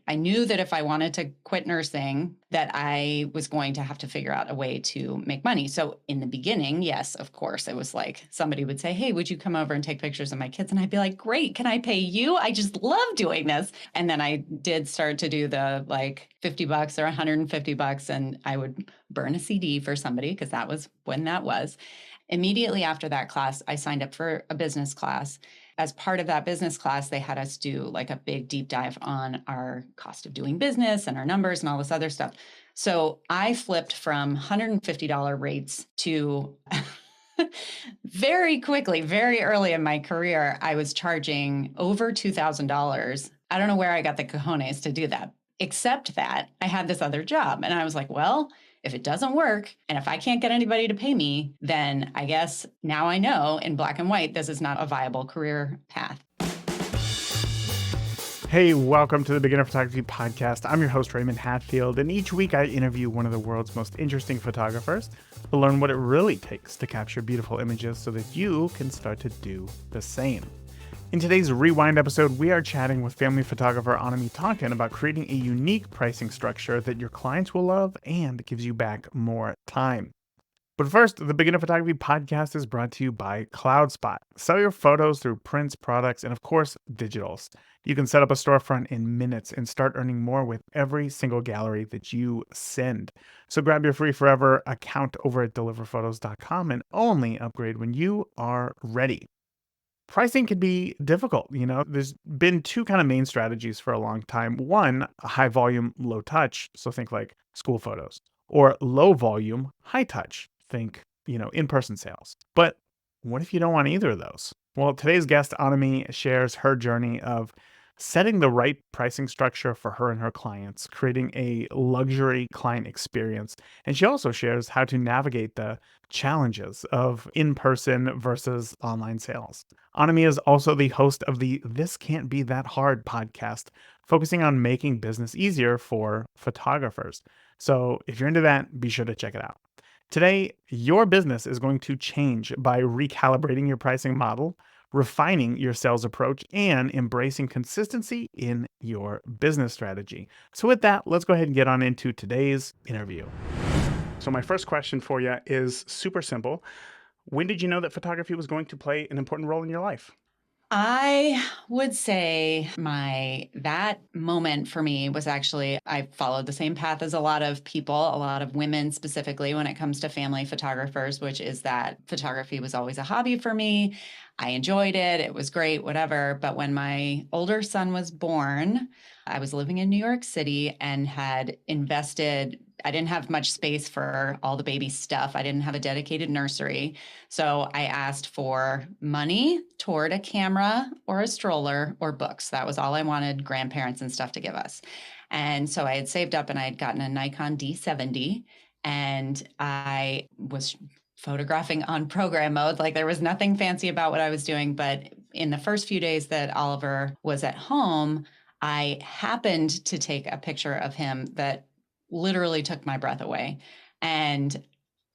I knew that if I wanted to quit nursing, that I was going to have to figure out a way to make money. So in the beginning, yes, of course, it was like somebody would say, hey, would you come over and take pictures of my kids? And I'd be like, great, can I pay you? I just love doing this. And then I did start to do the like $50 or $150, and I would burn a CD for somebody because that was when that was. Immediately after that class, I signed up for a business class. As part of that business class, they had us do like a big deep dive on our cost of doing business and our numbers and all this other stuff. So I flipped from $150 rates to very quickly, very early in my career, I was charging over $2,000. I don't know where I got the cojones to do that, except that I had this other job. And I was like, well, if it doesn't work, and if I can't get anybody to pay me, then I guess now I know in black and white, this is not a viable career path. Hey, welcome to the Beginner Photography Podcast. I'm your host, Raymond Hatfield, and each week I interview one of the world's most interesting photographers to learn what it really takes to capture beautiful images so that you can start to do the same. In today's Rewind episode, we are chatting with family photographer Annemie Tonken about creating a unique pricing structure that your clients will love and gives you back more time. But first, the Beginner Photography Podcast is brought to you by CloudSpot. Sell your photos through prints, products, and of course, digitals. You can set up a storefront in minutes and start earning more with every single gallery that you send. So grab your free forever account over at deliverphotos.com and only upgrade when you are ready. Pricing can be difficult. There's been two kind of main strategies for a long time. One, high volume, low touch. So think like school photos, or low volume, high touch. Think, in-person sales. But what if you don't want either of those? Well, today's guest, Annemie, shares her journey of setting the right pricing structure for her and her clients, creating a luxury client experience. And she also shares how to navigate the challenges of in-person versus online sales. Annemie is also the host of the This Can't Be That Hard podcast, focusing on making business easier for photographers. So if you're into that, be sure to check it out. Today, your business is going to change by recalibrating your pricing model, refining your sales approach, and embracing consistency in your business strategy. So with that, let's go ahead and get on into today's interview. So my first question for you is super simple. When did you know that photography was going to play an important role in your life? I would say that moment for me was actually, I followed the same path as a lot of people, a lot of women specifically when it comes to family photographers, which is that photography was always a hobby for me. I enjoyed it. It was great, whatever. But when my older son was born, I was living in New York City and had invested. I didn't have much space for all the baby stuff. I didn't have a dedicated nursery. So I asked for money toward a camera or a stroller or books. That was all I wanted grandparents and stuff to give us. And so I had saved up and I had gotten a Nikon D70, and I was photographing on program mode. Like there was nothing fancy about what I was doing. But in the first few days that Oliver was at home, I happened to take a picture of him that literally took my breath away. And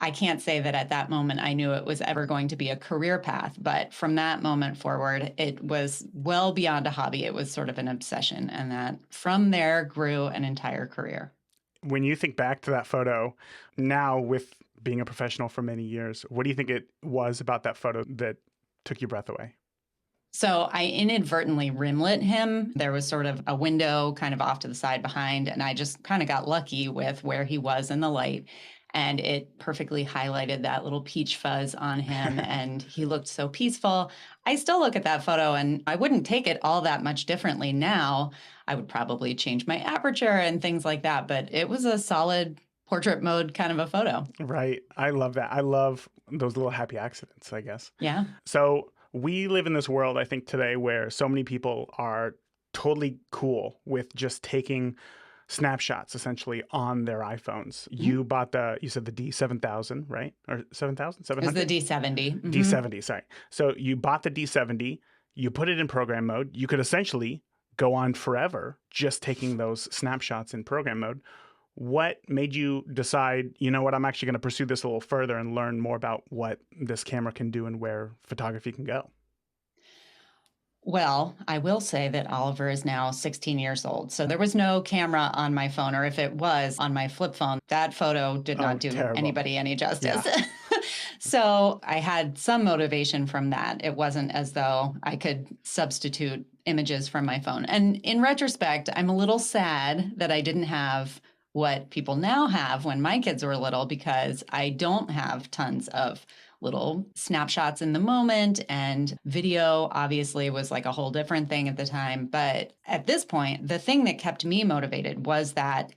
I can't say that at that moment I knew it was ever going to be a career path, but from that moment forward, it was well beyond a hobby. It was sort of an obsession. And that from there grew an entire career. When you think back to that photo, now with being a professional for many years, what do you think it was about that photo that took your breath away? So I inadvertently rimlit him. There was sort of a window kind of off to the side behind, and I just kind of got lucky with where he was in the light. And it perfectly highlighted that little peach fuzz on him, and he looked so peaceful. I still look at that photo, and I wouldn't take it all that much differently now. I would probably change my aperture and things like that, but it was a solid portrait mode kind of a photo. Right. I love that. I love those little happy accidents, I guess. Yeah. So we live in this world, I think, today where so many people are totally cool with just taking snapshots essentially on their iPhones. Mm-hmm. You said the D7000, right? Or 7000? It was the D70. Mm-hmm. D70, sorry. So you bought the D70, you put it in program mode. You could essentially go on forever just taking those snapshots in program mode. What made you decide, you know what, I'm actually going to pursue this a little further and learn more about what this camera can do and where photography can go? Well, I will say that Oliver is now 16 years old. So there was no camera on my phone, or if it was on my flip phone, that photo did not Oh, do terrible. anybody any Yeah. justice. So I had some motivation from that. It wasn't as though I could substitute images from my phone. And in retrospect, I'm a little sad that I didn't have what people now have when my kids were little, because I don't have tons of little snapshots in the moment. And video obviously was like a whole different thing at the time. But at this point, the thing that kept me motivated was that,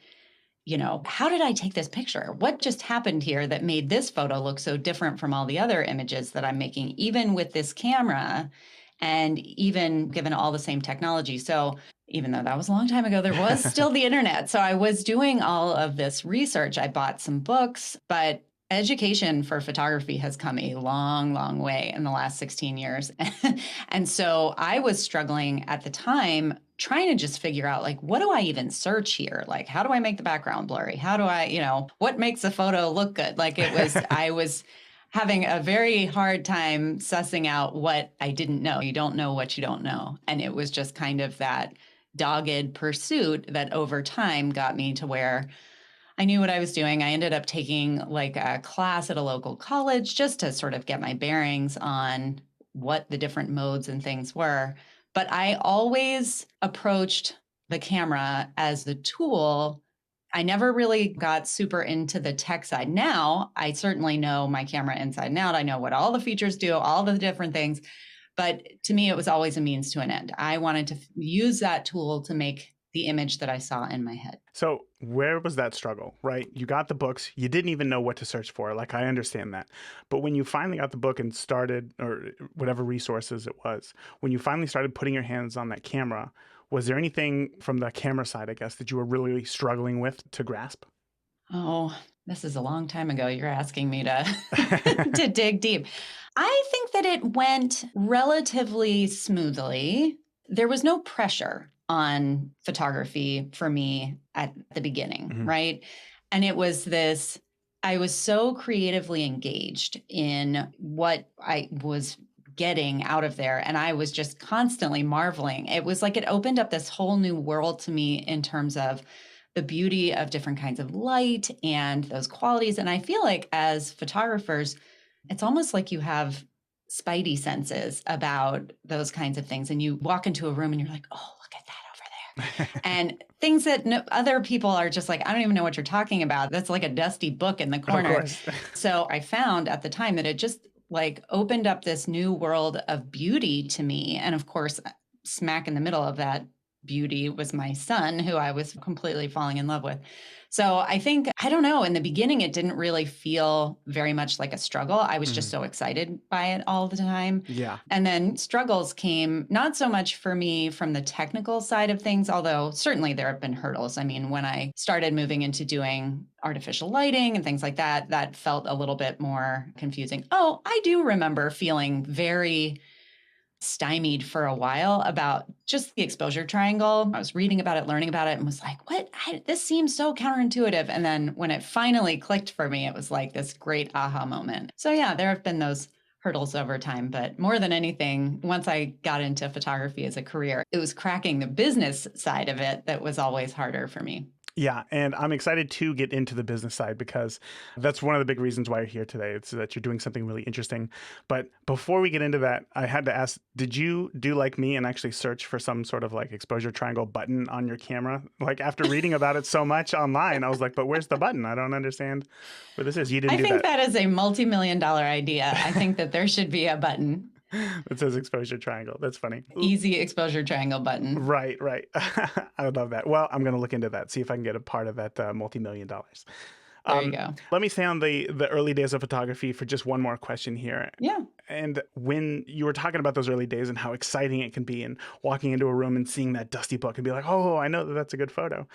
how did I take this picture? What just happened here that made this photo look so different from all the other images that I'm making, even with this camera and even given all the same technology? So even though that was a long time ago, there was still the internet. So I was doing all of this research. I bought some books, but education for photography has come a long, long way in the last 16 years. And so I was struggling at the time trying to just figure out, like, what do I even search here? Like, how do I make the background blurry? How do I, what makes a photo look good? Like I was having a very hard time sussing out what I didn't know. You don't know what you don't know. And it was just kind of that dogged pursuit that over time got me to where I knew what I was doing. I ended up taking like a class at a local college just to sort of get my bearings on what the different modes and things were. But I always approached the camera as the tool. I never really got super into the tech side. Now, I certainly know my camera inside and out. I know what all the features do, all the different things. But to me, it was always a means to an end. I wanted to use that tool to make the image that I saw in my head. So where was that struggle, right? You got the books, you didn't even know what to search for. Like, I understand that. But when you finally got the book and started, or whatever resources it was, when you finally started putting your hands on that camera, was there anything from the camera side, I guess, that you were really struggling with to grasp? Oh, this is a long time ago. You're asking me to to dig deep. I think that it went relatively smoothly. There was no pressure on photography for me at the beginning, Mhm. right? And it was this, I was so creatively engaged in what I was getting out of there. And I was just constantly marveling. It was like it opened up this whole new world to me in terms of the beauty of different kinds of light and those qualities. And I feel like as photographers, it's almost like you have spidey senses about those kinds of things. And you walk into a room and you're like, oh, look at that over there. And things that other people are just like, I don't even know what you're talking about. That's like a dusty book in the Of corner. course. So I found at the time that it just like opened up this new world of beauty to me. And of course, smack in the middle of that beauty was my son, who I was completely falling in love with. So I think, I don't know, in the beginning, it didn't really feel very much like a struggle. I was just Mhm. so excited by it all the time. Yeah. And then struggles came not so much for me from the technical side of things, although certainly there have been hurdles. I mean, when I started moving into doing artificial lighting and things like that, that felt a little bit more confusing. Oh, I do remember feeling very stymied for a while about just the exposure triangle. I was reading about it, learning about it, and was like, what? This seems so counterintuitive. And then when it finally clicked for me, it was like this great aha moment. So, yeah, there have been those hurdles over time. But more than anything, once I got into photography as a career, it was cracking the business side of it that was always harder for me. Yeah, and I'm excited to get into the business side because that's one of the big reasons why you're here today. It's that you're doing something really interesting. But before we get into that, I had to ask, did you do like me and actually search for some sort of like exposure triangle button on your camera? Like, after reading about it so much online, I was like, but where's the button? I don't understand where this is. You didn't I do think that. that is a multi-million dollar idea. I think that there should be a button, It says exposure triangle. That's funny. easy exposure triangle button. Right, right. I would love that. Well, I'm going to look into that, see if I can get a part of that multi-million dollars. There you go. Let me stay on the early days of photography for just one more question here. Yeah. And when you were talking about those early days and how exciting it can be, and walking into a room and seeing that dusty book and be like, oh, I know that that's a good photo.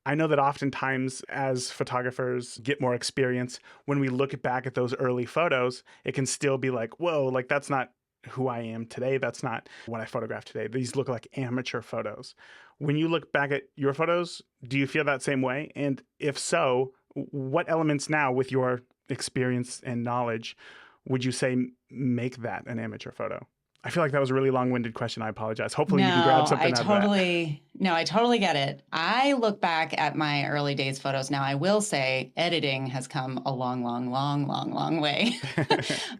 I know that oftentimes as photographers get more experience, when we look back at those early photos, it can still be like, whoa, like that's not who I am today. That's not what I photographed today. These look like amateur photos. When you look back at your photos, do you feel that same way? And if so, what elements now, with your experience and knowledge, would you say make that an amateur photo? I feel like that was a really long-winded question. I apologize. Hopefully you can grab No, something out of that. I totally get it. I look back at my early days photos now. I will say editing has come a long, long, long, long, long way.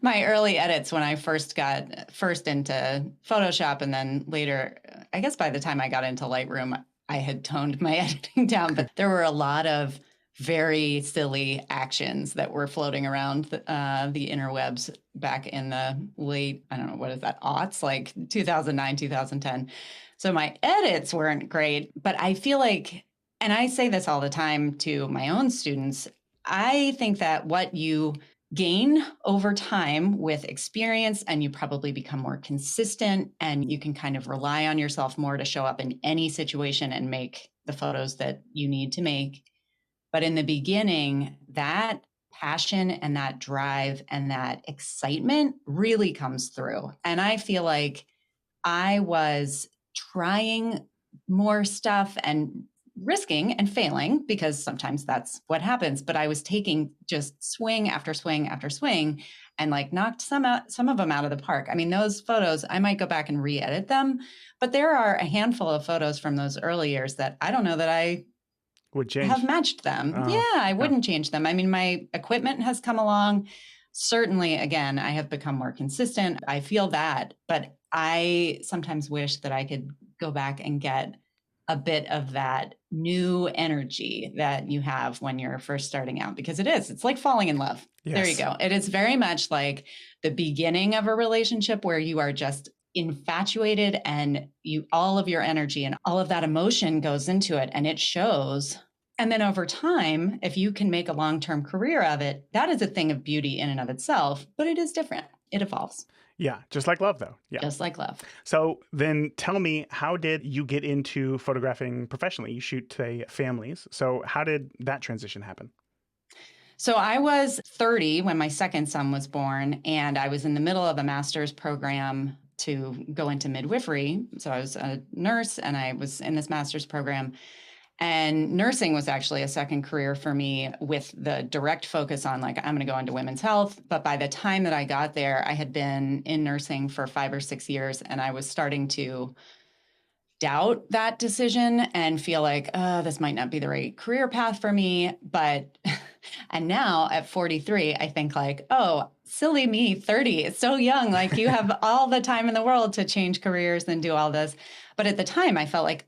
My early edits when I first into Photoshop and then later, I guess by the time I got into Lightroom, I had toned my editing down, but there were a lot of very silly actions that were floating around the interwebs back in the late, I don't know, what is that, aughts, like 2009, 2010. So my edits weren't great, but I feel like, and I say this all the time to my own students, I think that what you gain over time with experience and you probably become more consistent and you can kind of rely on yourself more to show up in any situation and make the photos that you need to make. But in the beginning, that passion and that drive and that excitement really comes through. And I feel like I was trying more stuff and risking and failing because sometimes that's what happens. But I was taking just swing after swing after swing and like knocked some of them out of the park. I mean, those photos, I might go back and re-edit them, but there are a handful of photos from those early years that I don't know that I Would have change. matched them. Yeah, Oh, I yeah. wouldn't change them. I mean, my equipment has come along. Certainly, again, I have become more consistent. I feel that, but I sometimes wish that I could go back and get a bit of that new energy that you have when you're first starting out because it's like falling in love. There you Yes. go. It is very much like the beginning of a relationship where you are just infatuated and you all of your energy and all of that emotion goes into it and it shows. And then over time, if you can make a long-term career of it, that is a thing of beauty in and of itself, but it is different. It evolves. Yeah. Just like love, though. Yeah. Just like love. So then tell me, how did you get into photographing professionally? You shoot, say, families. So how did that transition happen? So I was 30 when my second son was born, and I was in the middle of a master's program to go into midwifery. So I was a nurse and I was in this master's program. And nursing was actually a second career for me with the direct focus on like, I'm going to go into women's health. But by the time that I got there, I had been in nursing for 5 or 6 years and I was starting to doubt that decision and feel like, oh, this might not be the right career path for me. But, and now at 43, I think like, oh, silly me, 30, it's so young. Like you have all the time in the world to change careers and do all this. But at the time I felt like,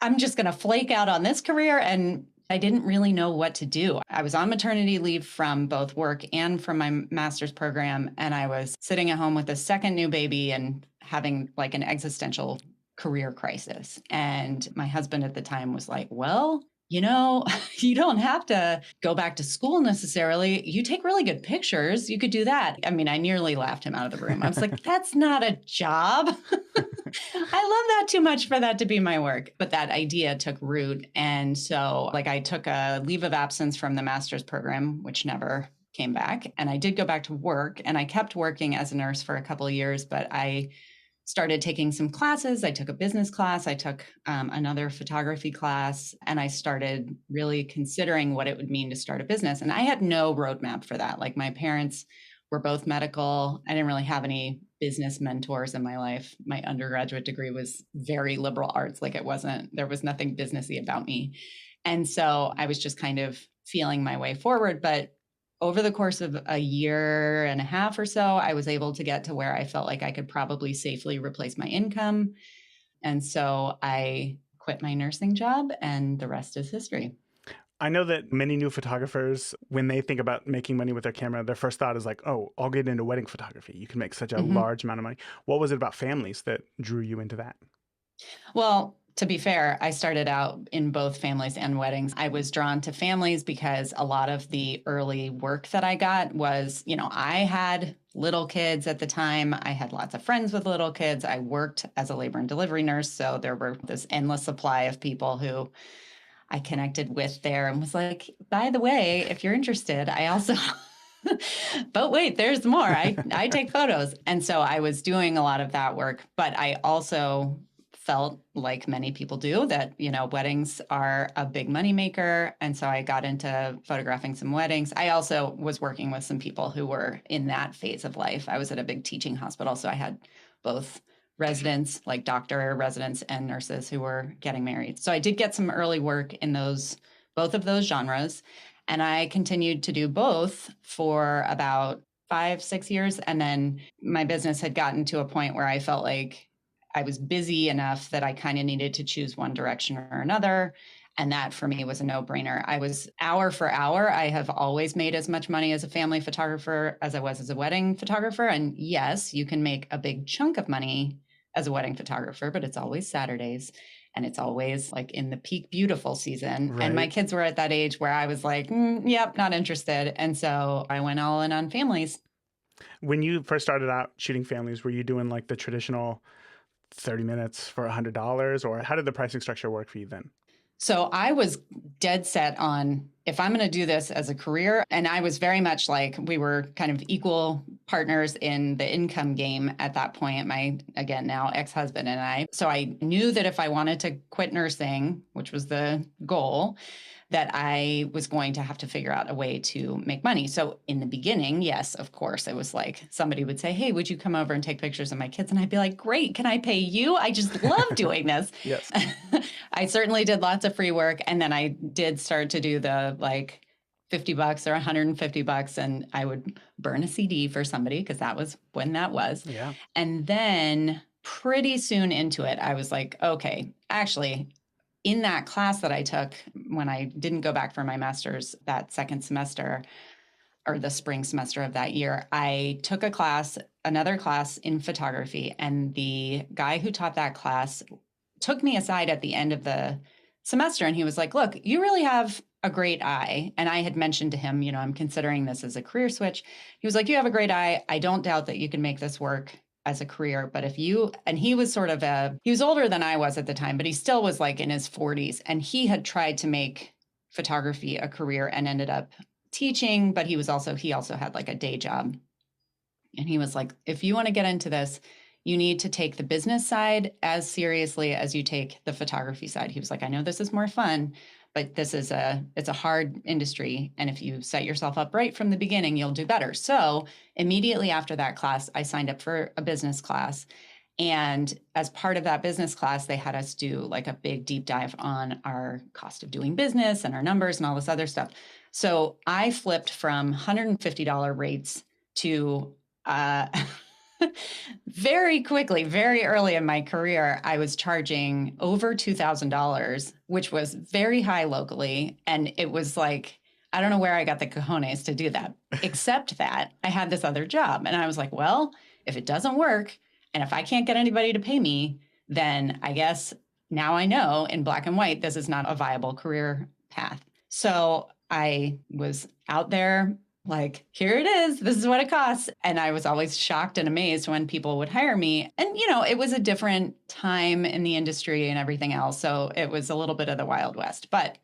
I'm just going to flake out on this career. And I didn't really know what to do. I was on maternity leave from both work and from my master's program. And I was sitting at home with a second new baby and having like an existential career crisis. And my husband at the time was like, well, you don't have to go back to school necessarily. You take really good pictures. You could do that. I mean, I nearly laughed him out of the room. I was like, that's not a job. I love that too much for that to be my work. But that idea took root. And so like I took a leave of absence from the master's program, which never came back. And I did go back to work and I kept working as a nurse for a couple of years, but I started taking some classes. I took a business class. I took another photography class, and I started really considering what it would mean to start a business. And I had no roadmap for that. Like my parents were both medical. I didn't really have any business mentors in my life. My undergraduate degree was very liberal arts. Like there was nothing businessy about me. And so I was just kind of feeling my way forward. But over the course of a year and a half or so, I was able to get to where I felt like I could probably safely replace my income. And so I quit my nursing job, and the rest is history. I know that many new photographers, when they think about making money with their camera, their first thought is like, oh, I'll get into wedding photography. You can make such a large amount of money. What was it about families that drew you into that? Well, to be fair, I started out in both families and weddings. I was drawn to families because a lot of the early work that I got was, I had little kids at the time. I had lots of friends with little kids. I worked as a labor and delivery nurse. So there were this endless supply of people who I connected with there and was like, by the way, if you're interested, I also, but wait, there's more. I take photos. And so I was doing a lot of that work, but I also felt like many people do that, weddings are a big moneymaker. And so I got into photographing some weddings. I also was working with some people who were in that phase of life. I was at a big teaching hospital, so I had both residents, like doctor residents and nurses who were getting married. So I did get some early work in both of those genres. And I continued to do both for about 5, 6 years. And then my business had gotten to a point where I felt like I was busy enough that I kind of needed to choose one direction or another. And that for me was a no brainer. I was hour for hour. I have always made as much money as a family photographer as I was as a wedding photographer. And yes, you can make a big chunk of money as a wedding photographer, but it's always Saturdays. And it's always like in the peak beautiful season. Right. And my kids were at that age where I was like, yep, not interested. And so I went all in on families. When you first started out shooting families, were you doing like the traditional 30 minutes for $100, or how did the pricing structure work for you then? So I was dead set on if I'm going to do this as a career. And I was very much like we were kind of equal partners in the income game at that point, my, again, now ex-husband and I. So I knew that if I wanted to quit nursing, which was the goal, that I was going to have to figure out a way to make money. So in the beginning, yes, of course, it was like somebody would say, hey, would you come over and take pictures of my kids? And I'd be like, great, can I pay you? I just love doing this. Yes. I certainly did lots of free work. And then I did start to do the like $50 or $150, and I would burn a CD for somebody because that was when that was. Yeah. And then pretty soon into it, I was like, okay, actually, in that class that I took when I didn't go back for my master's that second semester or the spring semester of that year, I took another class in photography. And the guy who taught that class took me aside at the end of the semester. And he was like, look, you really have a great eye. And I had mentioned to him, I'm considering this as a career switch. He was like, you have a great eye. I don't doubt that you can make this work as a career. But and he was he was older than I was at the time, but he still was like in his 40s. And he had tried to make photography a career and ended up teaching, but he also had like a day job. And he was like, if you want to get into this, you need to take the business side as seriously as you take the photography side. He was like, I know this is more fun, but it's a hard industry. And if you set yourself up right from the beginning, you'll do better. So immediately after that class, I signed up for a business class. And as part of that business class, they had us do like a big deep dive on our cost of doing business and our numbers and all this other stuff. So I flipped from $150 rates to very quickly, very early in my career, I was charging over $2,000, which was very high locally. And it was like, I don't know where I got the cojones to do that, except that I had this other job. And I was like, well, if it doesn't work, and if I can't get anybody to pay me, then I guess now I know in black and white, this is not a viable career path. So I was out there like, here it is. This is what it costs. And I was always shocked and amazed when people would hire me. And, it was a different time in the industry and everything else. So it was a little bit of the Wild West. But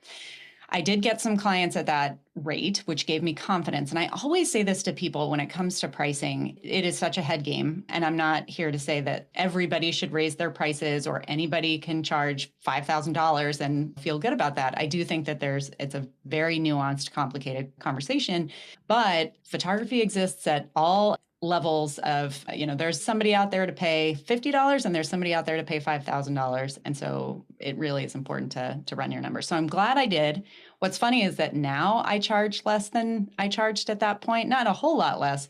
I did get some clients at that rate, which gave me confidence. And I always say this to people when it comes to pricing, it is such a head game. And I'm not here to say that everybody should raise their prices or anybody can charge $5,000 and feel good about that. I do think that it's a very nuanced, complicated conversation, but photography exists at all levels of, there's somebody out there to pay $50 and there's somebody out there to pay $5,000. And so it really is important to run your numbers. So I'm glad I did. What's funny is that now I charge less than I charged at that point, not a whole lot less,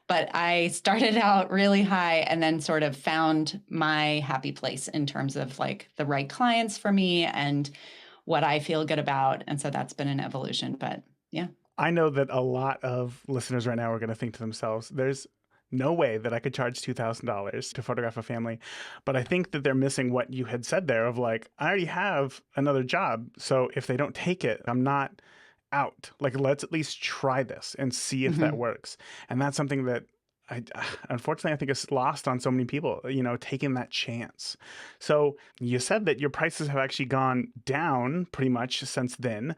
but I started out really high and then sort of found my happy place in terms of like the right clients for me and what I feel good about. And so that's been an evolution, but yeah. I know that a lot of listeners right now are going to think to themselves, there's no way that I could charge $2,000 to photograph a family. But I think that they're missing what you had said there of like, I already have another job. So if they don't take it, I'm not out. Like, let's at least try this and see if that works. And that's something that unfortunately, I think is lost on so many people, taking that chance. So you said that your prices have actually gone down pretty much since then.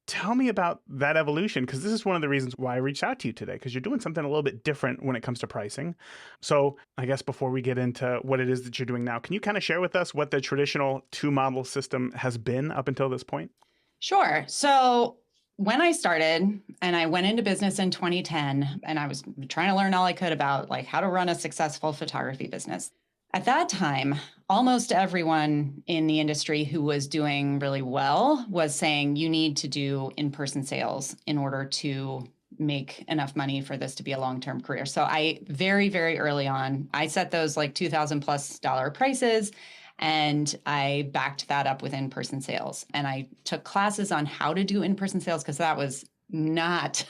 Tell me about that evolution, because this is one of the reasons why I reached out to you today, because you're doing something a little bit different when it comes to pricing. So I guess before we get into what it is that you're doing now, can you kind of share with us what the traditional two-model system has been up until this point? Sure. So when I started and I went into business in 2010, and I was trying to learn all I could about like how to run a successful photography business, At that time, almost everyone in the industry who was doing really well was saying you need to do in-person sales in order to make enough money for this to be a long-term career. So I very, very early on, I set those like $2,000+ prices, and I backed that up with in-person sales. And I took classes on how to do in-person sales because that was not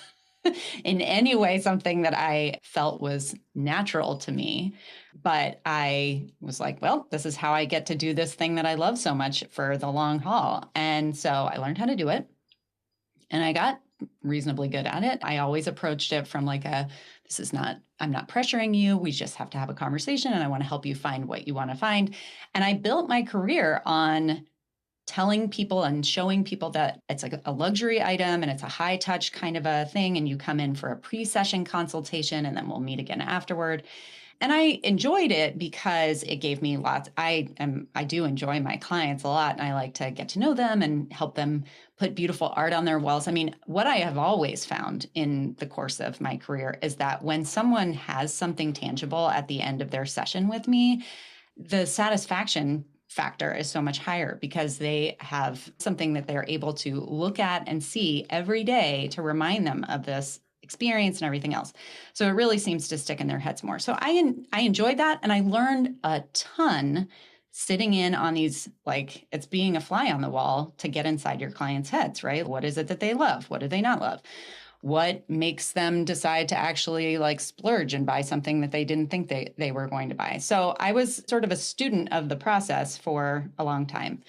in any way something that I felt was natural to me. But I was like, well, this is how I get to do this thing that I love so much for the long haul. And so I learned how to do it, and I got reasonably good at it. I always approached it from like this is not, I'm not pressuring you. We just have to have a conversation, and I want to help you find what you want to find. And I built my career on telling people and showing people that it's like a luxury item and it's a high touch kind of a thing. And you come in for a pre-session consultation, and then we'll meet again afterward. And I enjoyed it because it gave me lots. I do enjoy my clients a lot, and I like to get to know them and help them put beautiful art on their walls. I mean, what I have always found in the course of my career is that when someone has something tangible at the end of their session with me, the satisfaction factor is so much higher because they have something that they're able to look at and see every day to remind them of this experience and everything else. So it really seems to stick in their heads more. So I enjoyed that, and I learned a ton sitting in on these, like, it's being a fly on the wall to get inside your clients' heads, right? What is it that they love? What do they not love? What makes them decide to actually like splurge and buy something that they didn't think they were going to buy? So I was sort of a student of the process for a long time.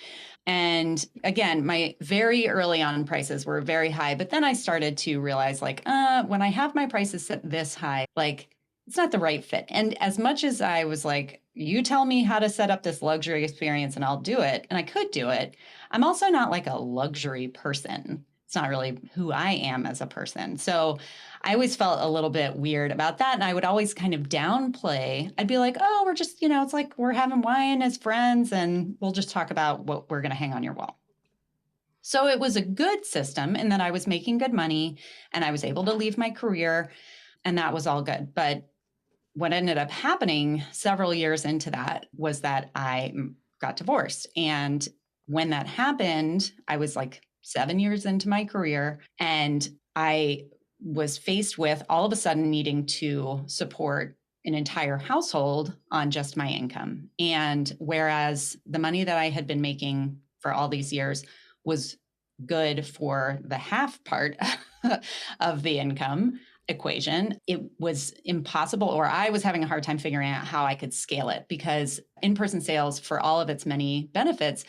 And again, my very early on prices were very high, but then I started to realize like, when I have my prices set this high, like it's not the right fit. And as much as I was like, you tell me how to set up this luxury experience and I'll do it, and I could do it, I'm also not like a luxury person. It's not really who I am as a person. So I always felt a little bit weird about that. And I would always kind of downplay. I'd be like, oh, we're just, it's like we're having wine as friends and we'll just talk about what we're going to hang on your wall. So it was a good system in that I was making good money and I was able to leave my career, and that was all good. But what ended up happening several years into that was that I got divorced. And when that happened, I was like 7 years into my career, and I was faced with all of a sudden needing to support an entire household on just my income. And whereas the money that I had been making for all these years was good for the half part of the income equation, it was impossible, or I was having a hard time figuring out how I could scale it, because in-person sales, for all of its many benefits,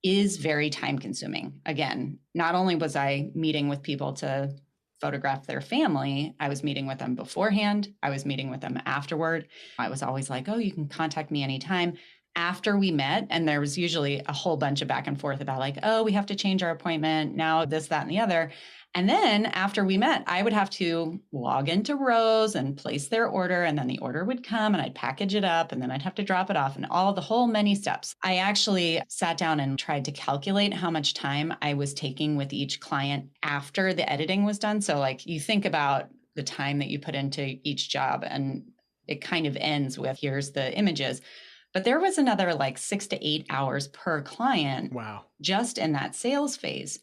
is very time consuming. Again, not only was I meeting with people to photograph their family, I was meeting with them beforehand. I was meeting with them afterward. I was always like, oh, you can contact me anytime. After we met, and there was usually a whole bunch of back and forth about like, oh, we have to change our appointment now, this, that, and the other. And then after we met, I would have to log into Rose and place their order, and then the order would come and I'd package it up, and then I'd have to drop it off, and all the whole many steps. I actually sat down and tried to calculate how much time I was taking with each client after the editing was done. So like you think about the time that you put into each job, and it kind of ends with here's the images. But there was another like 6 to 8 hours per client. Wow. Just in that sales phase.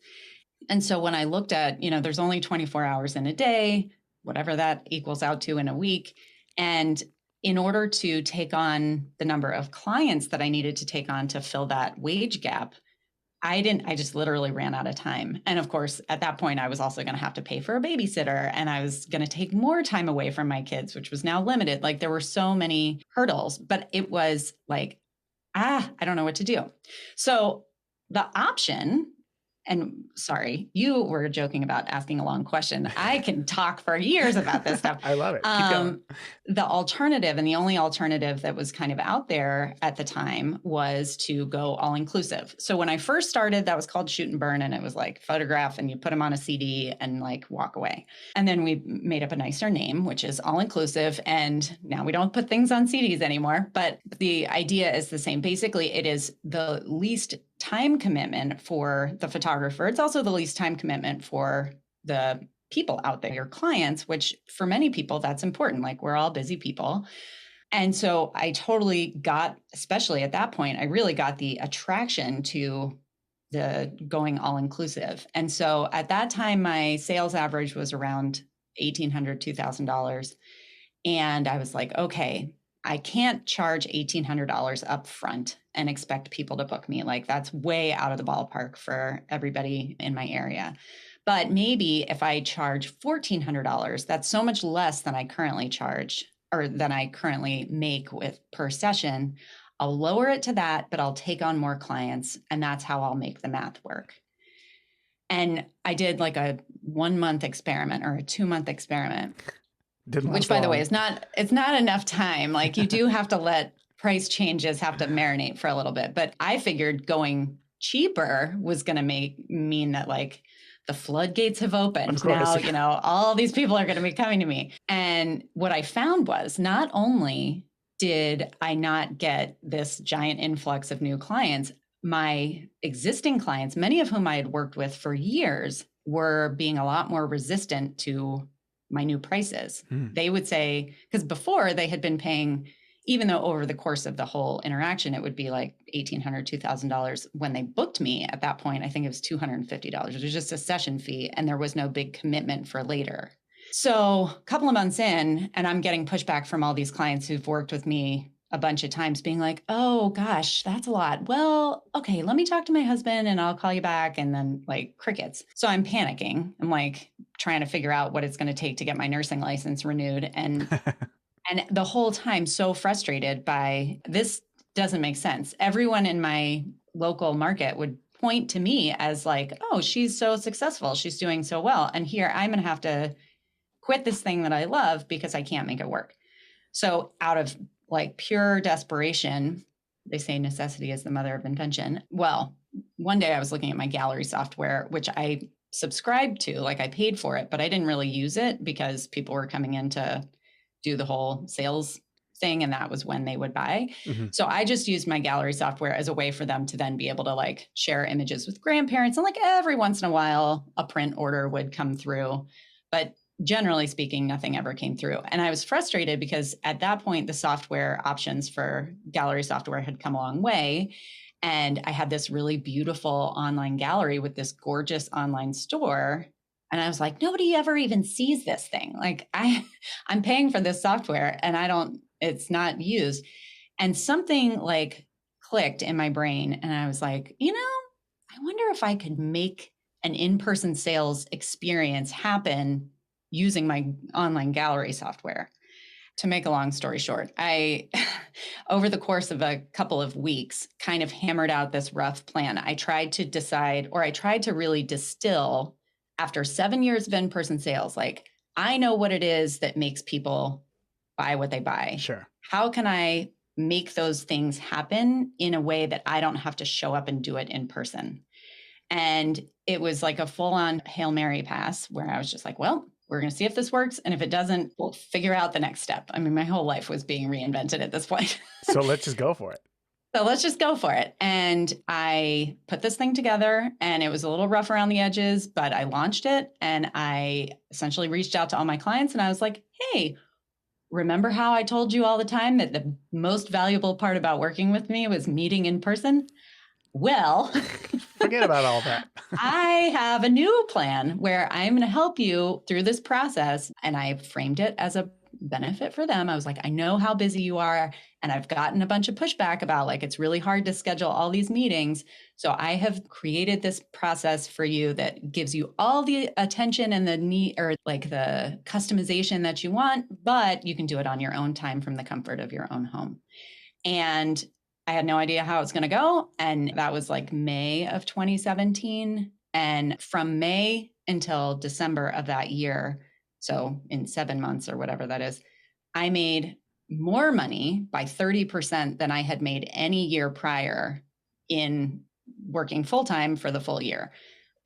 And so when I looked at, there's only 24 hours in a day, whatever that equals out to in a week. And in order to take on the number of clients that I needed to take on to fill that wage gap, I just literally ran out of time. And of course, at that point, I was also going to have to pay for a babysitter, and I was going to take more time away from my kids, which was now limited. Like there were so many hurdles, but it was like, I don't know what to do. So the option, and sorry, you were joking about asking a long question. I can talk for years about this stuff. I love it. Keep going. The alternative, and the only alternative that was kind of out there at the time, was to go all inclusive. So when I first started, that was called shoot and burn. And it was like photograph and you put them on a CD and like walk away. And then we made up a nicer name, which is all inclusive. And now we don't put things on CDs anymore. But the idea is the same. Basically, it is the least time commitment for the photographer. It's also the least time commitment for the people out there, your clients, which for many people, that's important. Like we're all busy people. And so I totally got, especially at that point, I really got the attraction to the going all inclusive. And so at that time, my sales average was around $1,800, $2,000. And I was like, okay, I can't charge $1,800 up front and expect people to book me. Like that's way out of the ballpark for everybody in my area. But maybe if I charge $1,400, that's so much less than I currently charge or than I currently make with per session. I'll lower it to that, but I'll take on more clients. And that's how I'll make the math work. And I did like a 1 month experiment or a 2 month experiment. Didn't last Which, by the way, long. is it's not enough time. Like you do have to let price changes have to marinate for a little bit. But I figured going cheaper was going to mean that like the floodgates have opened. Of course. Now, all these people are going to be coming to me. And what I found was not only did I not get this giant influx of new clients, my existing clients, many of whom I had worked with for years, were being a lot more resistant to my new prices. They would say, because before they had been paying, even though over the course of the whole interaction, it would be like $1,800, $2,000. When they booked me at that point, I think it was $250. It was just a session fee and there was no big commitment for later. So a couple of months in, and I'm getting pushback from all these clients who've worked with me a bunch of times being like, oh gosh, that's a lot. Well, okay, let me talk to my husband and I'll call you back. And then like crickets. So I'm panicking. I'm like trying to figure out what it's going to take to get my nursing license renewed. And the whole time so frustrated by this doesn't make sense. Everyone in my local market would point to me as like, oh, she's so successful. She's doing so well. And here I'm going to have to quit this thing that I love because I can't make it work. So out of like pure desperation, they say necessity is the mother of invention. Well, one day I was looking at my gallery software, which I subscribed to, like I paid for it, but I didn't really use it because people were coming in to do the whole sales thing. And that was when they would buy. Mm-hmm. So I just used my gallery software as a way for them to then be able to like share images with grandparents. And like every once in a while, a print order would come through. But generally speaking, nothing ever came through. And I was frustrated because at that point, the software options for gallery software had come a long way. And I had this really beautiful online gallery with this gorgeous online store. And I was like, nobody ever even sees this thing. Like I'm paying for this software and it's not used. And something like clicked in my brain. And I was like, I wonder if I could make an in-person sales experience happen using my online gallery software. To make a long story short, I, over the course of a couple of weeks, kind of hammered out this rough plan. I tried to really distill after 7 years of in-person sales, like I know what it is that makes people buy what they buy. Sure. How can I make those things happen in a way that I don't have to show up and do it in person? And it was like a full-on Hail Mary pass where I was just like, well, we're going to see if this works. And if it doesn't, we'll figure out the next step. I mean, my whole life was being reinvented at this point. So let's just go for it. And I put this thing together and it was a little rough around the edges, but I launched it and I essentially reached out to all my clients and I was like, hey, remember how I told you all the time that the most valuable part about working with me was meeting in person? Well, forget about all that. I have a new plan where I'm going to help you through this process. And I framed it as a benefit for them. I was like, I know how busy you are. And I've gotten a bunch of pushback about like, it's really hard to schedule all these meetings. So I have created this process for you that gives you all the attention and the need or like the customization that you want, but you can do it on your own time from the comfort of your own home. And I had no idea how it was going to go. And that was like May of 2017. And from May until December of that year, so in 7 months or whatever that is, I made more money by 30% than I had made any year prior in working full-time for the full year.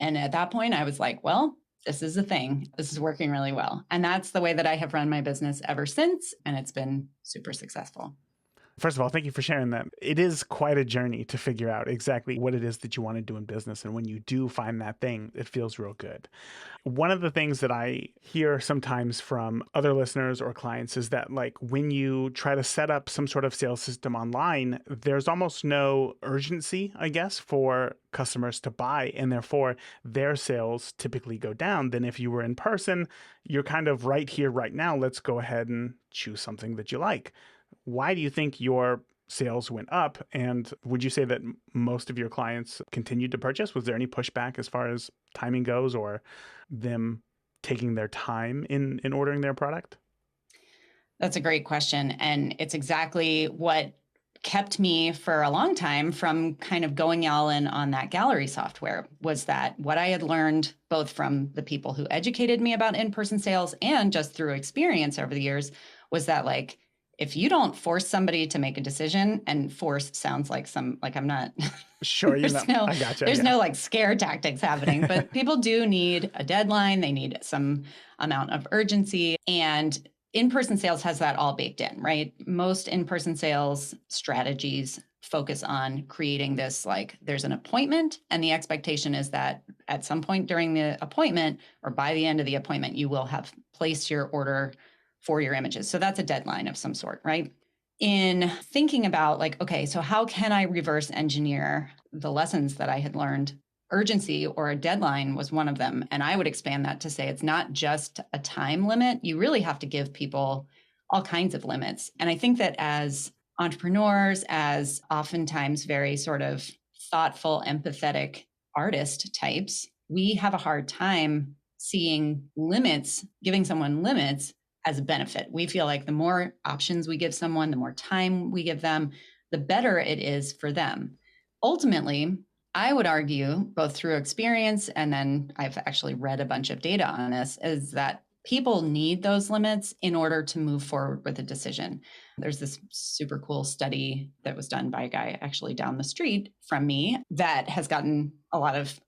And at that point, I was like, well, this is the thing. This is working really well. And that's the way that I have run my business ever since. And it's been super successful. First of all, thank you for sharing that. It is quite a journey to figure out exactly what it is that you want to do in business. And when you do find that thing, it feels real good. One of the things that I hear sometimes from other listeners or clients is that, like, when you try to set up some sort of sales system online, there's almost no urgency, I guess, for customers to buy. And therefore, their sales typically go down than if you were in person. You're kind of right here, right now. Let's go ahead and choose something that you like. Why do you think your sales went up? And would you say that most of your clients continued to purchase? Was there any pushback as far as timing goes or them taking their time in ordering their product? That's a great question. And it's exactly what kept me for a long time from kind of going all in on that gallery software was that what I had learned both from the people who educated me about in-person sales and just through experience over the years was that, like, if you don't force somebody to make a decision, and force sounds like I'm not, Sure, I gotcha. there's Yeah. no like scare tactics happening, but people do need a deadline. They need some amount of urgency, and in-person sales has that all baked in, right? Most in-person sales strategies focus on creating this, like, there's an appointment and the expectation is that at some point during the appointment or by the end of the appointment, you will have placed your order for your images. So that's a deadline of some sort, right? In thinking about, like, okay, so how can I reverse engineer the lessons that I had learned? Urgency or a deadline was one of them. And I would expand that to say it's not just a time limit. You really have to give people all kinds of limits. And I think that as entrepreneurs, as oftentimes very sort of thoughtful, empathetic artist types, we have a hard time seeing limits, giving someone limits as a benefit. We feel like the more options we give someone, the more time we give them, the better it is for them. Ultimately, I would argue, both through experience and then I've actually read a bunch of data on this, is that people need those limits in order to move forward with a decision. There's this super cool study that was done by a guy actually down the street from me that has gotten a lot of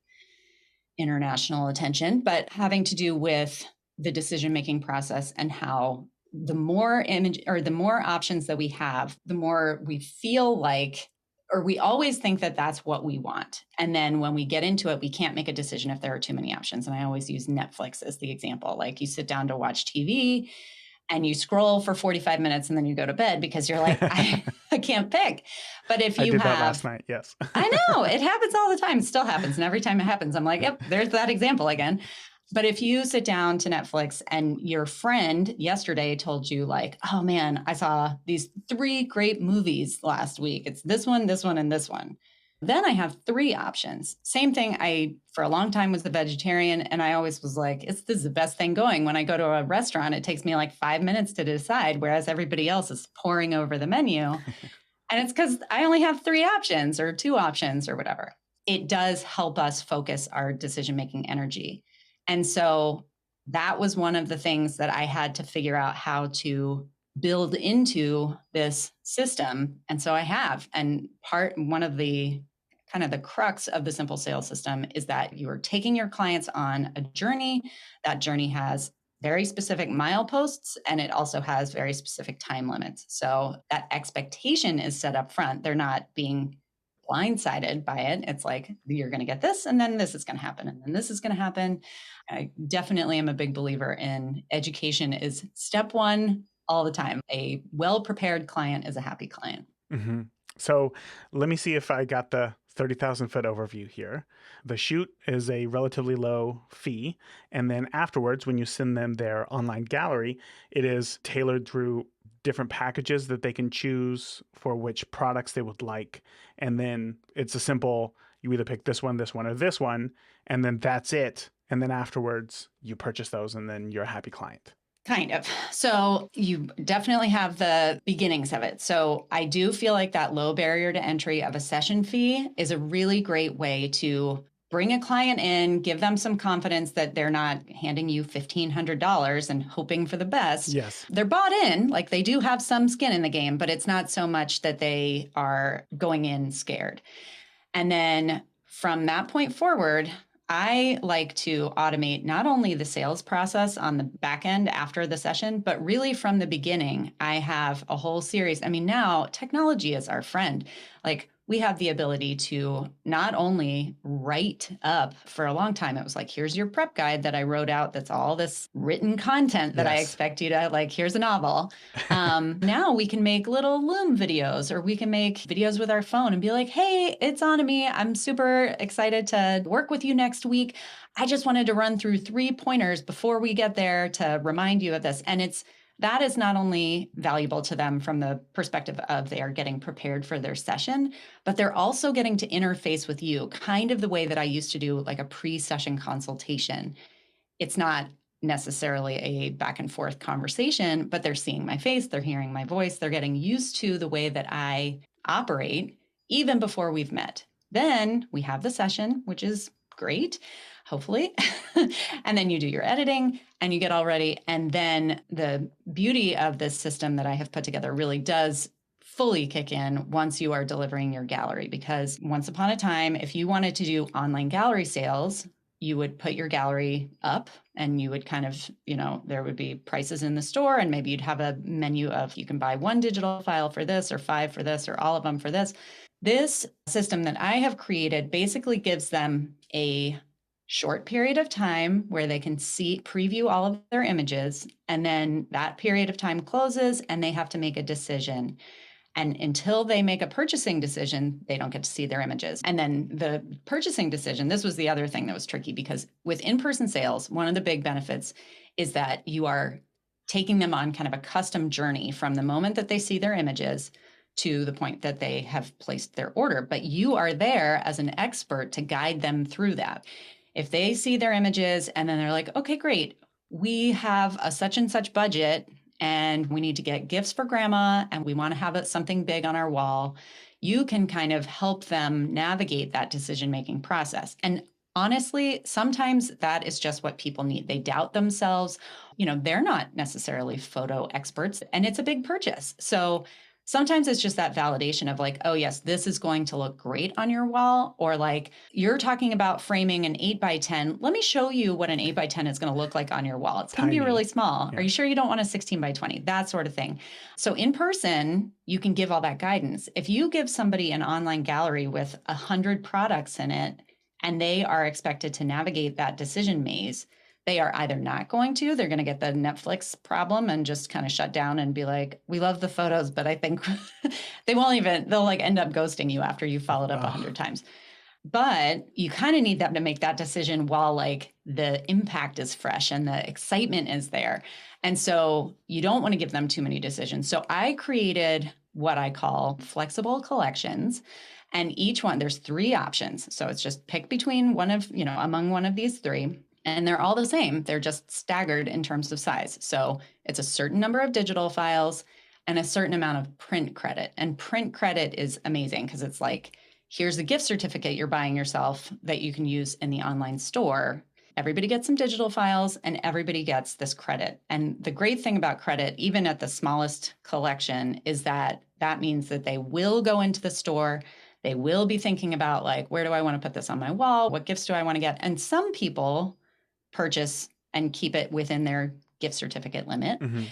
international attention, but having to do with the decision-making process and how the more image or the more options that we have, the more we feel like, or we always think that that's what we want. And then when we get into it, we can't make a decision if there are too many options. And I always use Netflix as the example. Like, you sit down to watch TV and you scroll for 45 minutes and then you go to bed because you're like, I can't pick. But if I you did have, that last night. Yes. I know it happens all the time. It still happens. And every time it happens, I'm like, yep, there's that example again. But if you sit down to Netflix and your friend yesterday told you, like, oh man, I saw these 3 great movies last week. It's this one, and this one. Then I have 3 options. Same thing. I, for a long time, was a vegetarian. And I always was like, this is the best thing going. When I go to a restaurant, it takes me like 5 minutes to decide, whereas everybody else is poring over the menu. And it's because I only have 3 options or 2 options or whatever. It does help us focus our decision-making energy. And so that was one of the things that I had to figure out how to build into this system. And so I have. And one of the kind of the crux of the simple sales system is that you are taking your clients on a journey. That journey has very specific mileposts, and it also has very specific time limits. So that expectation is set up front. They're not being blindsided by it. It's like, you're going to get this, and then this is going to happen, and then this is going to happen. I definitely am a big believer in education is step 1 all the time. A well-prepared client is a happy client. Mm-hmm. So let me see if I got the 30,000-foot overview here. The shoot is a relatively low fee. And then afterwards, when you send them their online gallery, it is tailored through different packages that they can choose for which products they would like. And then it's a simple, you either pick this one, or this one, and then that's it. And then afterwards, you purchase those, and then you're a happy client. Kind of. So you definitely have the beginnings of it. So I do feel like that low barrier to entry of a session fee is a really great way to bring a client in, give them some confidence that they're not handing you $1,500 and hoping for the best. Yes. They're bought in, like they do have some skin in the game, but it's not so much that they are going in scared. And then from that point forward, I like to automate not only the sales process on the back end after the session, but really from the beginning. I have a whole series. I mean, now technology is our friend. Like, we have the ability to not only write up for a long time, it was like, here's your prep guide that I wrote out. That's all this written content that I Yes. expect you to, like, here's a novel. Now we can make little Loom videos, or we can make videos with our phone and be like, hey, it's Annemie. I'm super excited to work with you next week. I just wanted to run through 3 pointers before we get there to remind you of this. And that is not only valuable to them from the perspective of they are getting prepared for their session, but they're also getting to interface with you, kind of the way that I used to do like a pre-session consultation. It's not necessarily a back and forth conversation, but they're seeing my face, they're hearing my voice, they're getting used to the way that I operate even before we've met. Then we have the session, which is great, hopefully. And then you do your editing and you get all ready. And then the beauty of this system that I have put together really does fully kick in once you are delivering your gallery. Because once upon a time, if you wanted to do online gallery sales, you would put your gallery up and you would kind of, there would be prices in the store, and maybe you'd have a menu of, you can buy 1 digital file for this, or 5 for this, or all of them for this. This system that I have created basically gives them a short period of time where they can preview all of their images, and then that period of time closes and they have to make a decision. And until they make a purchasing decision, they don't get to see their images. And then the purchasing decision, this was the other thing that was tricky, because with in-person sales, one of the big benefits is that you are taking them on kind of a custom journey from the moment that they see their images to the point that they have placed their order. But you are there as an expert to guide them through that. If they see their images and then they're like, okay, great, we have a such and such budget, and we need to get gifts for grandma, and we want to have something big on our wall, you can kind of help them navigate that decision-making process. And honestly, sometimes that is just what people need. They doubt themselves. They're not necessarily photo experts, and it's a big purchase. So sometimes it's just that validation of like, oh yes, this is going to look great on your wall. Or like, you're talking about framing an 8x10. Let me show you what an 8x10 is going to look like on your wall. It's going to be really small. Yeah. Are you sure you don't want a 16x20? That sort of thing. So in person, you can give all that guidance. If you give somebody an online gallery with 100 products in it, and they are expected to navigate that decision maze, they are either not going to, they're going to get the Netflix problem and just kind of shut down and be like, we love the photos, but I think they'll like end up ghosting you after you followed up 100 times. But you kind of need them to make that decision while like the impact is fresh and the excitement is there. And so you don't want to give them too many decisions. So I created what I call flexible collections. And each one, there's 3 options. So it's just pick between among one of these 3. And they're all the same. They're just staggered in terms of size. So it's a certain number of digital files and a certain amount of print credit. And print credit is amazing because it's like, here's a gift certificate you're buying yourself that you can use in the online store. Everybody gets some digital files and everybody gets this credit. And the great thing about credit, even at the smallest collection, is that means that they will go into the store. They will be thinking about like, where do I want to put this on my wall? What gifts do I want to get? And some people purchase and keep it within their gift certificate limit. Mm-hmm.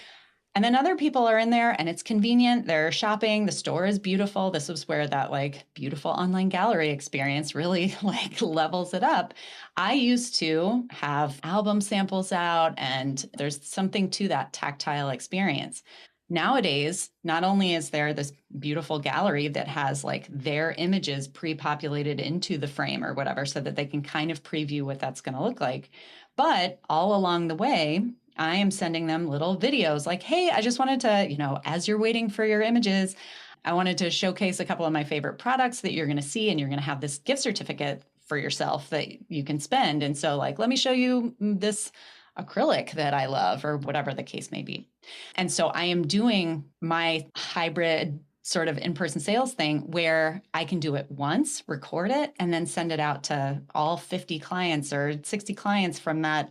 And then other people are in there and it's convenient. They're shopping. The store is beautiful. This is where that like beautiful online gallery experience really like levels it up. I used to have album samples out, and there's something to that tactile experience. Nowadays, not only is there this beautiful gallery that has like their images pre-populated into the frame or whatever so that they can kind of preview what that's going to look like, but all along the way, I am sending them little videos like, hey, I just wanted to, as you're waiting for your images, I wanted to showcase a couple of my favorite products that you're going to see, and you're going to have this gift certificate for yourself that you can spend. And so like, let me show you this acrylic that I love, or whatever the case may be. And so I am doing my hybrid sort of in-person sales thing where I can do it once, record it, and then send it out to all 50 clients or 60 clients from that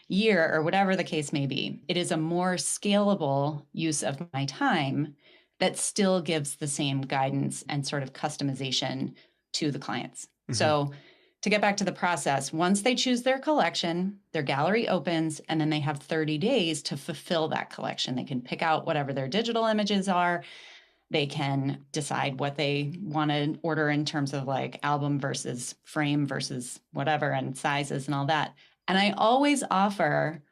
year, or whatever the case may be. It is a more scalable use of my time that still gives the same guidance and sort of customization to the clients. Mm-hmm. So to get back to the process, once they choose their collection, their gallery opens, and then they have 30 days to fulfill that collection. They can pick out whatever their digital images are. They can decide what they want to order in terms of like album versus frame versus whatever and sizes and all that. And I always offer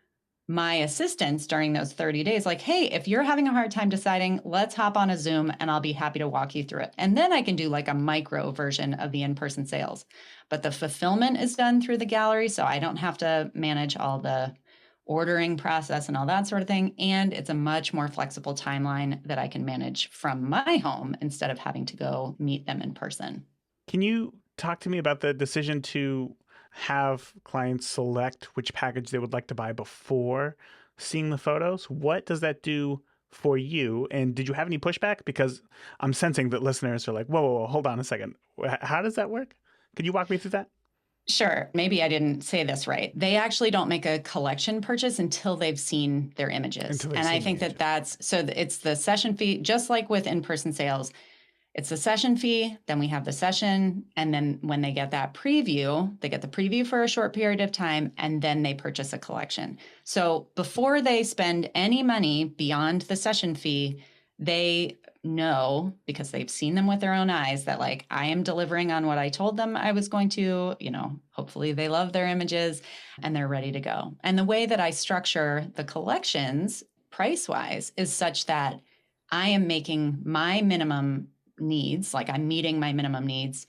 my assistants during those 30 days, like, hey, if you're having a hard time deciding, let's hop on a Zoom and I'll be happy to walk you through it. And then I can do like a micro version of the in-person sales. But the fulfillment is done through the gallery, so I don't have to manage all the ordering process and all that sort of thing. And it's a much more flexible timeline that I can manage from my home instead of having to go meet them in person. Can you talk to me about the decision to have clients select which package they would like to buy before seeing the photos? What does that do for you? And did you have any pushback? Because I'm sensing that listeners are like, whoa, hold on a second. How does that work? Could you walk me through that? Sure. Maybe I didn't say this right. They actually don't make a collection purchase until they've seen their images. And I think that it's the session fee, just like with in-person sales. It's the session fee, then we have the session, and then when they get that preview, they get the preview for a short period of time, and then they purchase a collection. So before they spend any money beyond the session fee, they know, because they've seen them with their own eyes, that like, I am delivering on what I told them I was going to, hopefully they love their images and they're ready to go. And the way that I structure the collections price-wise is such that I am making my minimum needs, like I'm meeting my minimum needs,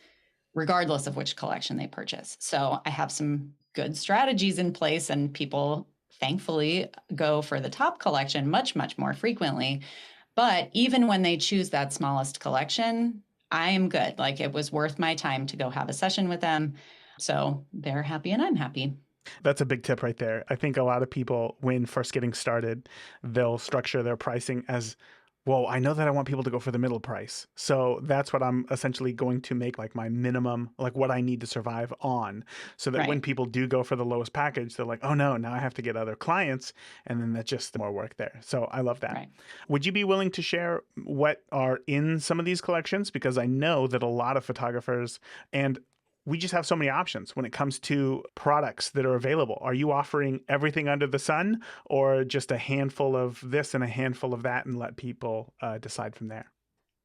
regardless of which collection they purchase. So I have some good strategies in place, and people thankfully go for the top collection much, much more frequently. But even when they choose that smallest collection, I am good. Like, it was worth my time to go have a session with them. So they're happy and I'm happy. That's a big tip right there. I think a lot of people, when first getting started, they'll structure their pricing as, well, I know that I want people to go for the middle price. So that's what I'm essentially going to make like my minimum, like what I need to survive on. So that when people do go for the lowest package, they're like, oh no, now I have to get other clients. And then that's just more work there. So I love that. Right. Would you be willing to share what are in some of these collections? Because I know that a lot of photographers, and we just have so many options when it comes to products that are available. Are you offering everything under the sun, or just a handful of this and a handful of that and let people decide from there?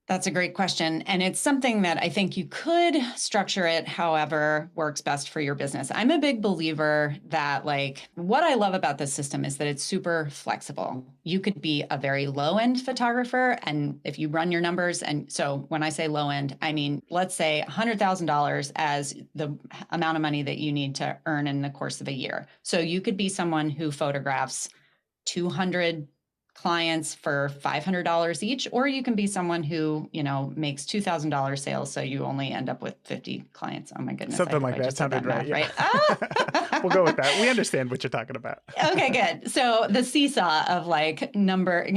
That's a great question. And it's something that I think you could structure it however works best for your business. I'm a big believer that, like, what I love about this system is that it's super flexible. You could be a very low end photographer. And if you run your numbers, and so when I say low end, I mean, let's say $100,000 as the amount of money that you need to earn in the course of a year. So you could be someone who photographs 200 clients for $500 each, or you can be someone who, makes $2,000 sales. So you only end up with 50 clients. Oh my goodness. Something like that. Sounded right. Yeah. Right? We'll go with that. We understand what you're talking about. Okay, good. So the seesaw of like number,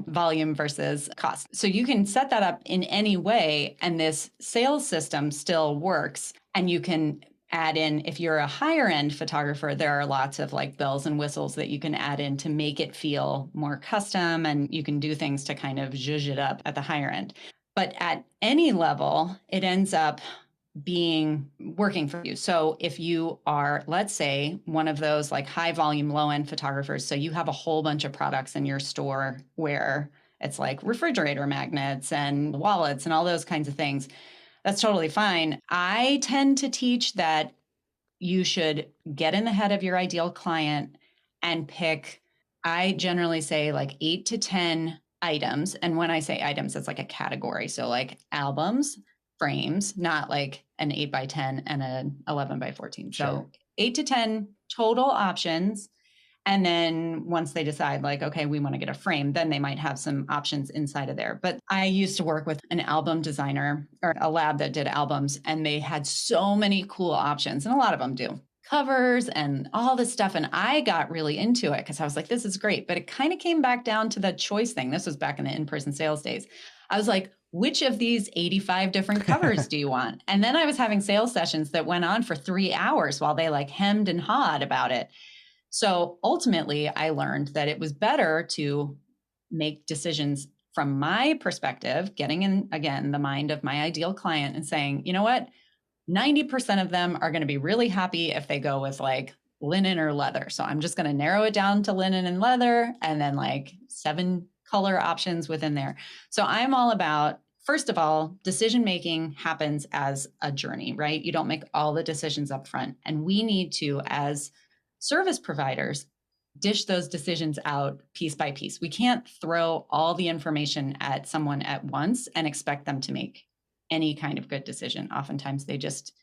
volume versus cost. So you can set that up in any way, and this sales system still works. And you can add in, if you're a higher end photographer, there are lots of like bells and whistles that you can add in to make it feel more custom, and you can do things to kind of zhuzh it up at the higher end. But at any level, it ends up working for you. So if you are, let's say, one of those like high volume, low end photographers, so you have a whole bunch of products in your store where it's like refrigerator magnets and wallets and all those kinds of things, that's totally fine. I tend to teach that you should get in the head of your ideal client and pick, I generally say like 8 to 10 items. And when I say items, it's like a category. So like albums, frames, not like an 8 by 10 and an 11 by 14. Sure. So 8 to 10 total options. And then once they decide like, okay, we want to get a frame, then they might have some options inside of there. But I used to work with an album designer, or a lab that did albums, and they had so many cool options. And a lot of them do covers and all this stuff. And I got really into it because I was like, this is great. But it kind of came back down to the choice thing. This was back in the in-person sales days. I was like, which of these 85 different covers do you want? And then I was having sales sessions that went on for 3 hours while they like hemmed and hawed about it. So ultimately, I learned that it was better to make decisions from my perspective, getting in, again, the mind of my ideal client and saying, you know what, 90% of them are going to be really happy if they go with like linen or leather. So I'm just going to narrow it down to linen and leather, and then like 7 color options within there. So I'm all about, first of all, decision making happens as a journey, right? You don't make all the decisions up front. And we need to, as service providers, dish those decisions out piece by piece. We can't throw all the information at someone at once and expect them to make any kind of good decision. Oftentimes they just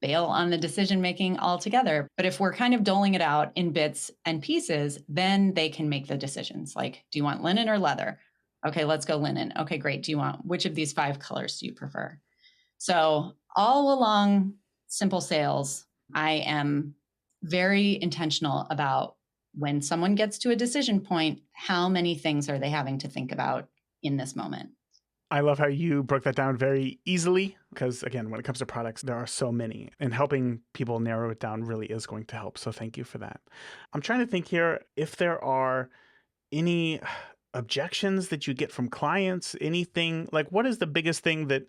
bail on the decision making altogether. But if we're kind of doling it out in bits and pieces, then they can make the decisions. Like, do you want linen or leather? Okay, let's go linen. Okay, great. Do you want, which of these 5 colors do you prefer? So all along Simple Sales, I am very intentional about when someone gets to a decision point, how many things are they having to think about in this moment? I love how you broke that down very easily because, again, when it comes to products, there are so many, and helping people narrow it down really is going to help. So thank you for that. I'm trying to think here if there are any objections that you get from clients, anything like what is the biggest thing that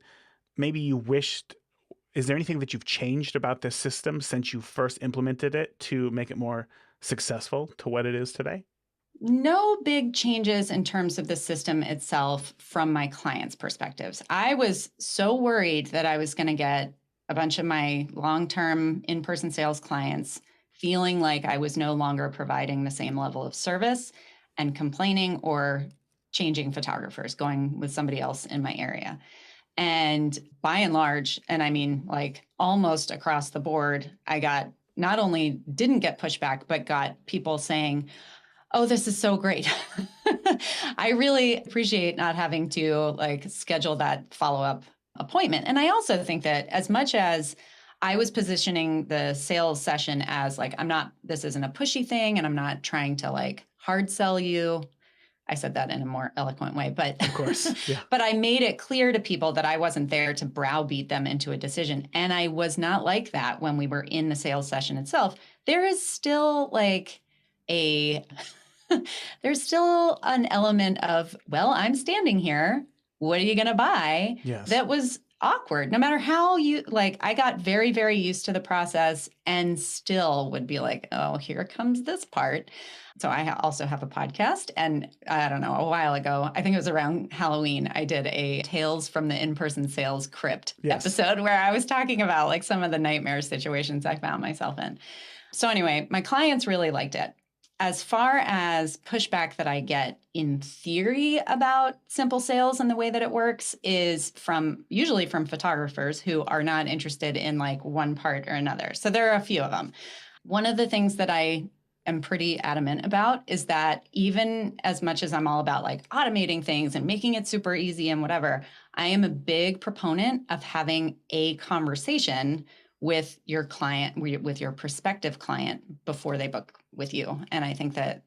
maybe you wished? Is there anything that you've changed about this system since you first implemented it to make it more successful to what it is today? No big changes in terms of the system itself from my clients' perspectives. I was so worried that I was going to get a bunch of my long-term in-person sales clients feeling like I was no longer providing the same level of service and complaining or changing photographers, going with somebody else in my area. And by and large, and I mean like almost across the board, I got not only didn't get pushback, but got people saying, oh, this is so great. I really appreciate not having to like schedule that follow-up appointment. And I also think that as much as I was positioning the sales session as like, this isn't a pushy thing, and I'm not trying to like hard sell you. I said that in a more eloquent way, but Of course. Yeah. but I made it clear to people that I wasn't there to browbeat them into a decision. And I was not like that when we were in the sales session itself. There is still like a there's still an element of, well, I'm standing here. What are you going to buy? Yes. That was awkward. No matter how you like, I got very, very used to the process and still would be like, oh, here comes this part. So I also have a podcast, and I don't know, a while ago, I think it was around Halloween, I did a Tales from the In-Person Sales Crypt episode where I was talking about like some of the nightmare situations I found myself in. So anyway, my clients really liked it. As far as pushback that I get in theory about Simple Sales and the way that it works is usually from photographers who are not interested in like one part or another. So there are a few of them. One of the things that I am pretty adamant about is that even as much as I'm all about like automating things and making it super easy and whatever, I am a big proponent of having a conversation with your client, with your prospective client before they book with you. And I think that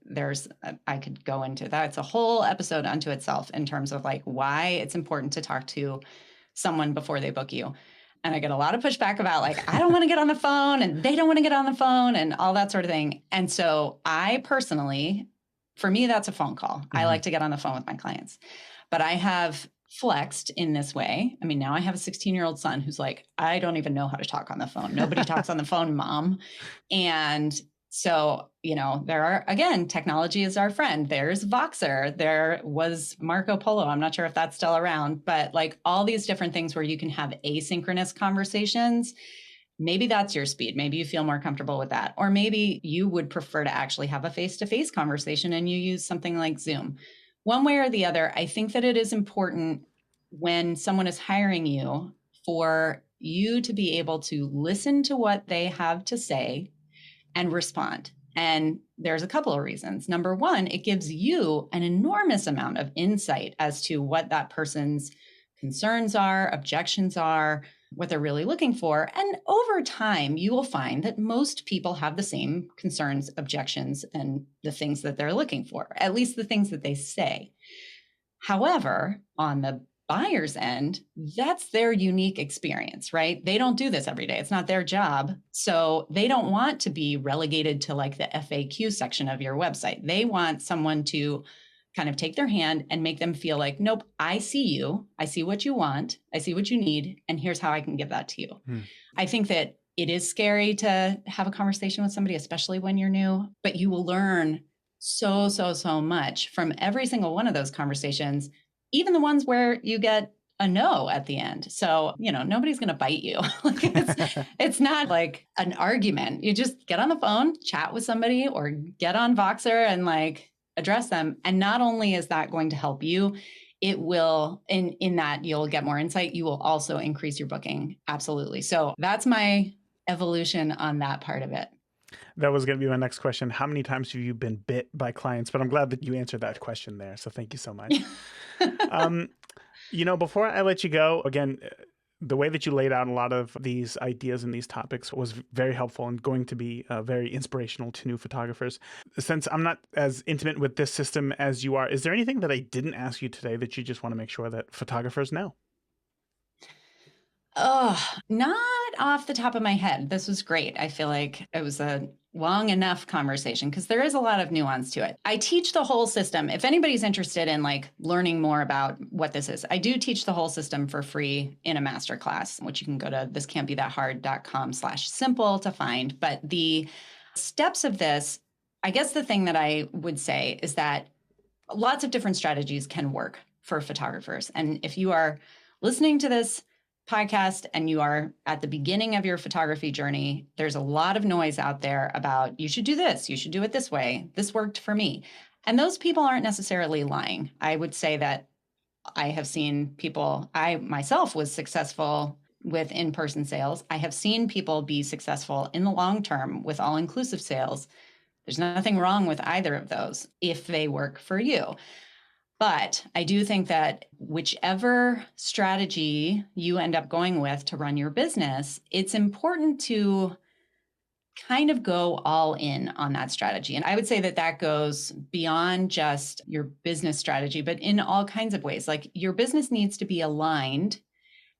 I could go into that. It's a whole episode unto itself in terms of like why it's important to talk to someone before they book you. And I get a lot of pushback about like, I don't want to get on the phone and they don't want to get on the phone and all that sort of thing. And so I personally, for me, that's a phone call. Mm-hmm. I like to get on the phone with my clients, but I have flexed in this way. I mean, now I have a 16-year-old son who's like, I don't even know how to talk on the phone. Nobody talks on the phone, Mom. And so, there are, again, technology is our friend. There's Voxer. There was Marco Polo. I'm not sure if that's still around, but like all these different things where you can have asynchronous conversations. Maybe that's your speed. Maybe you feel more comfortable with that. Or maybe you would prefer to actually have a face-to-face conversation and you use something like Zoom. One way or the other, I think that it is important when someone is hiring you for you to be able to listen to what they have to say and respond. And there's a couple of reasons. Number one, it gives you an enormous amount of insight as to what that person's concerns are, objections are, what they're really looking for. And over time, you will find that most people have the same concerns, objections, and the things that they're looking for, at least the things that they say. However, on the buyer's end, that's their unique experience, right? They don't do this every day. It's not their job. So they don't want to be relegated to like the FAQ section of your website. They want someone to kind of take their hand and make them feel like, nope, I see you. I see what you want. I see what you need. And here's how I can give that to you. I think that it is scary to have a conversation with somebody, especially when you're new, but you will learn so much from every single one of those conversations, even the ones where you get a no at the end. So, nobody's going to bite you. Like it's not like an argument. You just get on the phone, chat with somebody, or get on Voxer and like address them. And not only is that going to help you, it will, in that you'll get more insight. You will also increase your booking. Absolutely. So that's my evolution on that part of it. That was going to be my next question. How many times have you been bit by clients? But I'm glad that you answered that question there. So thank you so much. Before I let you go, again, the way that you laid out a lot of these ideas and these topics was very helpful and going to be very inspirational to new photographers. Since I'm not as intimate with this system as you are, is there anything that I didn't ask you today that you just want to make sure that photographers know? Oh, not off the top of my head. This was great. I feel like it was a long enough conversation because there is a lot of nuance to it. I teach the whole system. If anybody's interested in like learning more about what this is, I do teach the whole system for free in a masterclass, which you can go to thiscan'tbethathard.com/simple to find. But the steps of this, I guess the thing that I would say is that lots of different strategies can work for photographers. And if you are listening to this podcast and you are at the beginning of your photography journey, there's a lot of noise out there about you should do this, you should do it this way, this worked for me. And those people aren't necessarily lying. I would say that I have seen people, I myself was successful with in-person sales. I have seen people be successful in the long term with all-inclusive sales. There's nothing wrong with either of those if they work for you. But I do think that whichever strategy you end up going with to run your business, it's important to kind of go all in on that strategy. And I would say that that goes beyond just your business strategy, but in all kinds of ways. Like your business needs to be aligned.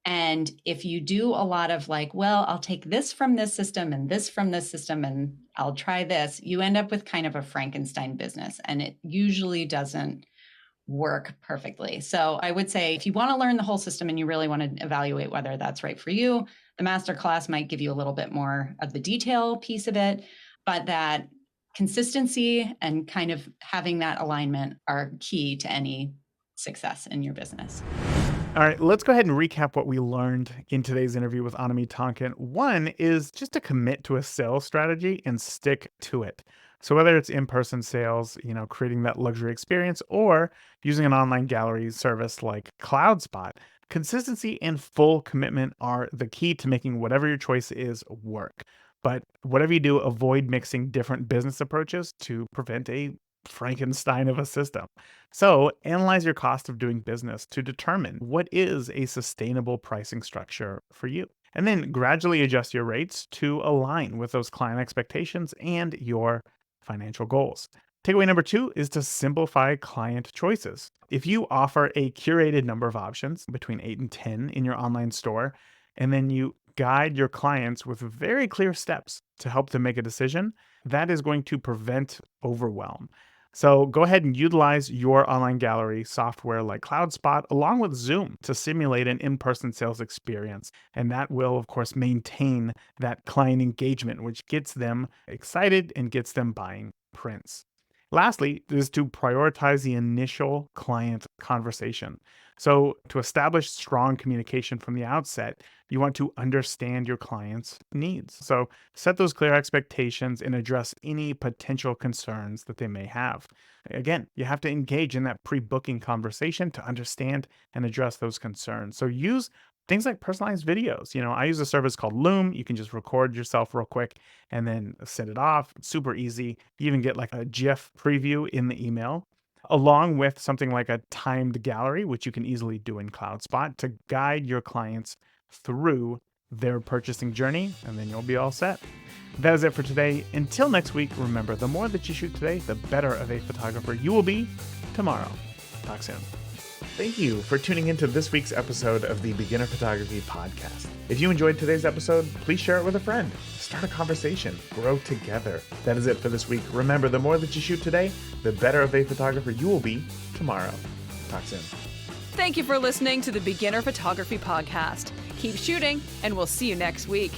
And if you do a lot of like, well, I'll take this from this system and this from this system and I'll try this, you end up with kind of a Frankenstein business. And it usually doesn't work perfectly. So I would say if you want to learn the whole system and you really want to evaluate whether that's right for you, the masterclass might give you a little bit more of the detail piece of it, but that consistency and kind of having that alignment are key to any success in your business. All right, let's go ahead and recap what we learned in today's interview with Annemie Tonken. One is just to commit to a sales strategy and stick to it. So whether it's in-person sales, creating that luxury experience, or using an online gallery service like CloudSpot, consistency and full commitment are the key to making whatever your choice is work. But whatever you do, avoid mixing different business approaches to prevent a Frankenstein of a system. So analyze your cost of doing business to determine what is a sustainable pricing structure for you. And then gradually adjust your rates to align with those client expectations and your financial goals. Takeaway number 2 is to simplify client choices. If you offer a curated number of options between 8 and 10 in your online store, and then you guide your clients with very clear steps to help them make a decision, that is going to prevent overwhelm. So go ahead and utilize your online gallery software like CloudSpot along with Zoom to simulate an in-person sales experience. And that will, of course, maintain that client engagement, which gets them excited and gets them buying prints. Lastly, is to prioritize the initial client conversation. So to establish strong communication from the outset, you want to understand your client's needs. So set those clear expectations and address any potential concerns that they may have. Again, you have to engage in that pre-booking conversation to understand and address those concerns. So use things like personalized videos. I use a service called Loom. You can just record yourself real quick and then send it off. It's super easy. You even get like a GIF preview in the email, along with something like a timed gallery, which you can easily do in CloudSpot to guide your clients through their purchasing journey, and then you'll be all set. That is it for today. Until next week, remember, the more that you shoot today, the better of a photographer you will be tomorrow. Talk soon. Thank you for tuning into this week's episode of the Beginner Photography Podcast. If you enjoyed today's episode, please share it with a friend. Start a conversation. Grow together. That is it for this week. Remember, the more that you shoot today, the better of a photographer you will be tomorrow. Talk soon. Thank you for listening to the Beginner Photography Podcast. Keep shooting, and we'll see you next week.